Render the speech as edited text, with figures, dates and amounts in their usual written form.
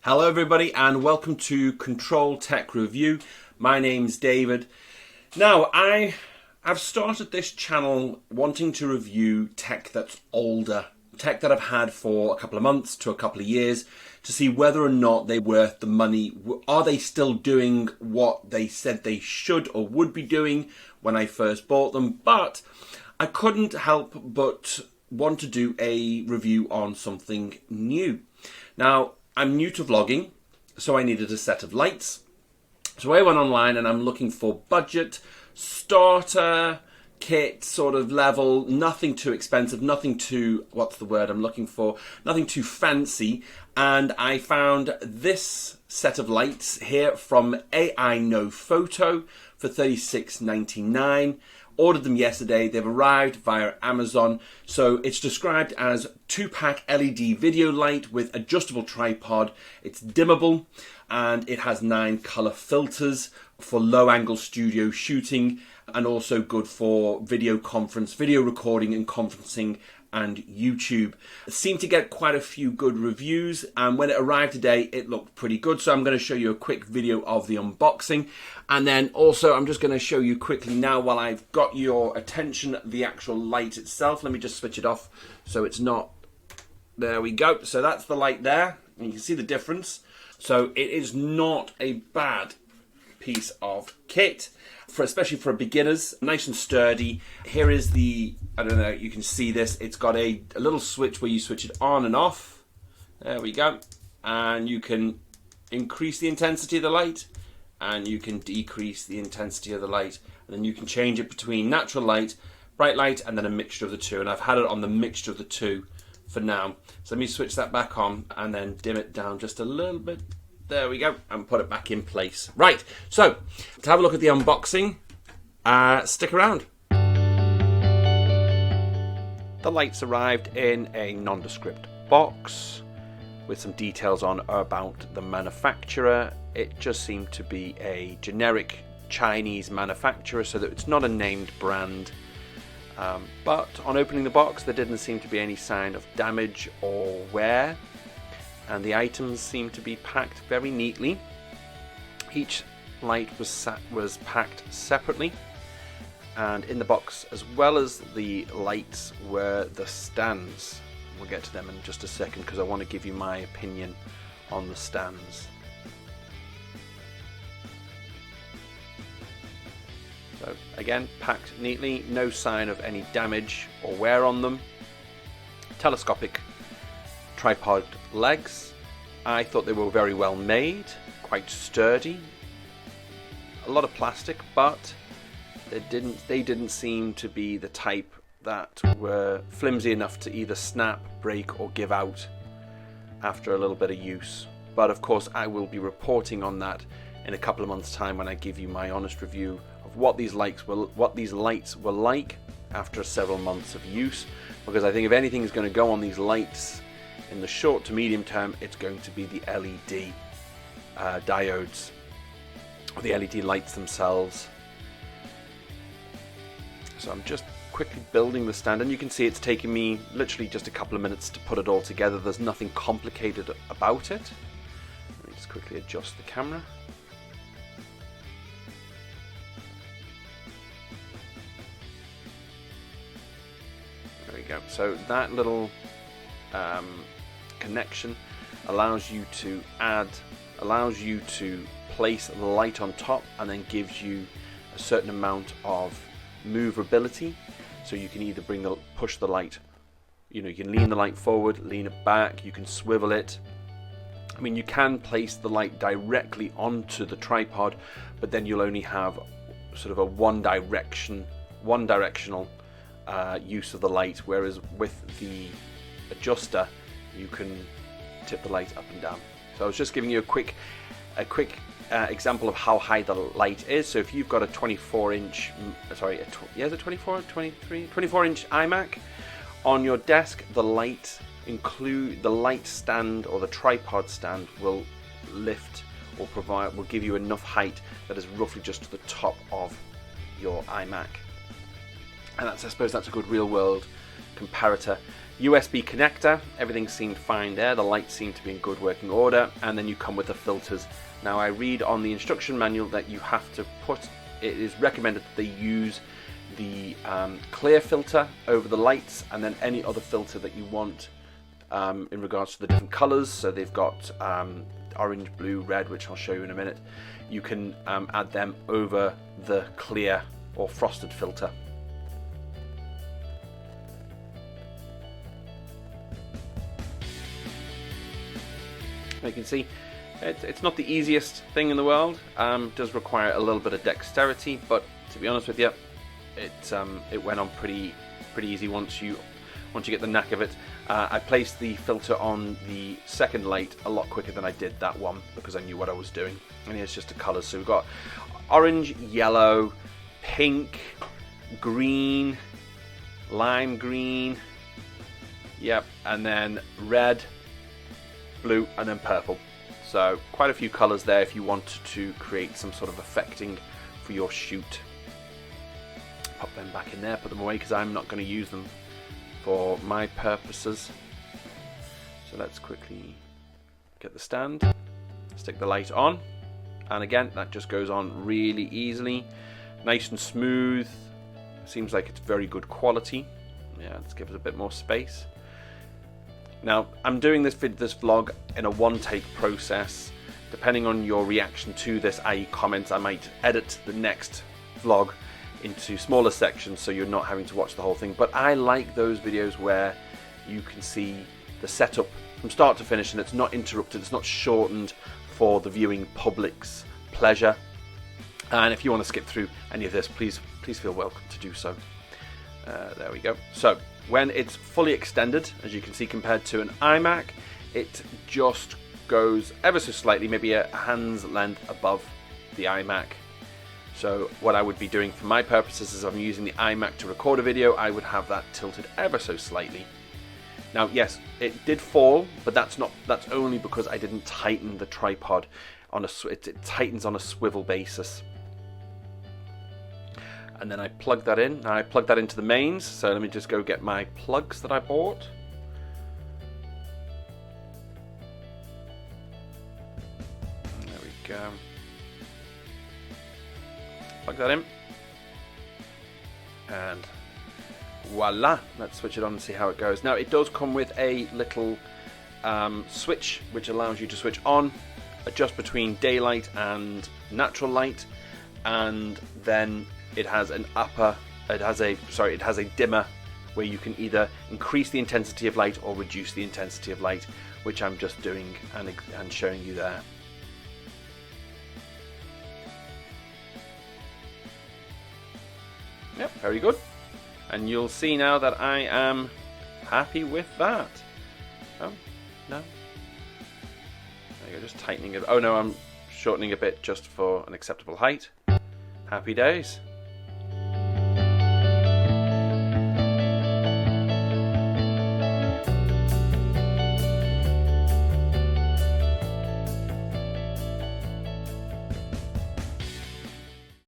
Hello everybody and welcome to Control Tech Review. My name's David. Now I've started this channel wanting to review tech that's older, tech that I've had for a couple of months to a couple of years to see whether or not they're worth the money. Are they still doing what they said they should or would be doing when I first bought them? But I couldn't help but want to do a review on something new. Now, I'm new to vlogging, so I needed a set of lights. So I went online and I'm looking for budget, starter, kit sort of level, nothing too expensive, nothing too, what's the word I'm looking for, nothing too fancy. And I found this set of lights here from AiknowFoto for $36.99. Ordered them yesterday. They've arrived via Amazon. So it's described as 2-pack LED video light with adjustable tripod. It's dimmable and it has 9 color filters for low angle studio shooting and also good for video conference, video recording and conferencing and YouTube. It seemed to get quite a few good reviews, and when it arrived today it looked pretty good. So I'm going to show you a quick video of the unboxing, and then also I'm just going to show you quickly now, while I've got your attention, the actual light itself. Let me just switch it off so it's not, there we go. So that's the light there and you can see the difference. So it is not a bad piece of kit, especially for beginners. Nice and sturdy. Here is the, I don't know, you can see this, it's got a little switch where you switch it on and off. There we go. And you can increase the intensity of the light and you can decrease the intensity of the light, and then you can change it between natural light, bright light, and then a mixture of the two. And I've had it on the mixture of the two for now. So let me switch that back on and then dim it down just a little bit. There we go, and put it back in place. Right, so to have a look at the unboxing, stick around. The lights arrived in a nondescript box with some details on about the manufacturer. It just seemed to be a generic Chinese manufacturer, so that it's not a named brand. But on opening the box, there didn't seem to be any sign of damage or wear. And the items seem to be packed very neatly. Each light was packed separately, and in the box, as well as the lights, were the stands. We'll get to them in just a second because I want to give you my opinion on the stands. So again, packed neatly, no sign of any damage or wear on them. Telescopic tripod legs. I thought they were very well made, quite sturdy. A lot of plastic, but they didn't seem to be the type that were flimsy enough to either snap, break, or give out after a little bit of use. But of course, I will be reporting on that in a couple of months' time when I give you my honest review of what these lights were like after several months of use. Because I think if anything is going to go on these lights in the short to medium term, it's going to be the LED diodes, or the LED lights themselves. So I'm just quickly building the stand, and you can see it's taken me literally just a couple of minutes to put it all together. There's nothing complicated about it. Let me just quickly adjust the camera. There we go. So that little connection allows you to place the light on top, and then gives you a certain amount of movability. So you can either push the light, you can lean the light forward, lean it back, you can swivel it. I mean, you can place the light directly onto the tripod, but then you'll only have sort of a one directional use of the light, whereas with the adjuster you can tip the light up and down. So I was just giving you a quick example of how high the light is. So if you've got a 24-inch, is it 24 inch iMac on your desk, the light stand or the tripod stand will lift or will give you enough height that is roughly just to the top of your iMac. And I suppose that's a good real world comparator. USB connector, everything seemed fine there, the lights seem to be in good working order, and then you come with the filters. Now I read on the instruction manual that you have to it is recommended that they use the clear filter over the lights, and then any other filter that you want in regards to the different colors. So they've got orange, blue, red, which I'll show you in a minute. You can add them over the clear or frosted filter. You can see it's not the easiest thing in the world. It does require a little bit of dexterity, but to be honest with you, it went on pretty easy once you get the knack of it. I placed the filter on the second light a lot quicker than I did that one because I knew what I was doing. And here's just the colours. So we've got orange, yellow, pink, green, lime green, yep, and then red, blue, and then purple. So quite a few colours there if you wanted to create some sort of effecting for your shoot. Pop them back in there, put them away because I'm not going to use them for my purposes. So let's quickly get the stand, stick the light on, and again that just goes on really easily, nice and smooth. Seems like it's very good quality. Yeah, let's give it a bit more space. Now I'm doing this vlog in a one-take process. Depending on your reaction to this, i.e. comments, I might edit the next vlog into smaller sections so you're not having to watch the whole thing. But I like those videos where you can see the setup from start to finish and it's not interrupted, it's not shortened for the viewing public's pleasure. And if you want to skip through any of this, please feel welcome to do so. There we go. So when it's fully extended, as you can see, compared to an iMac, it just goes ever so slightly, maybe a hand's length above the iMac. So what I would be doing for my purposes is I'm using the iMac to record a video, I would have that tilted ever so slightly. Now yes, it did fall, but that's only because I didn't tighten the tripod on it tightens on a swivel basis. And then I plug that in. Now I plug that into the mains, so let me just go get my plugs that I bought. There we go. Plug that in. And voila, let's switch it on and see how it goes. Now it does come with a little switch which allows you to switch on, adjust between daylight and natural light, and then it has a dimmer where you can either increase the intensity of light or reduce the intensity of light, which I'm just doing and showing you there. Yep, very good. And you'll see now that I am happy with that. Oh, no. There you go, just tightening it. Oh no, I'm shortening a bit just for an acceptable height. Happy days.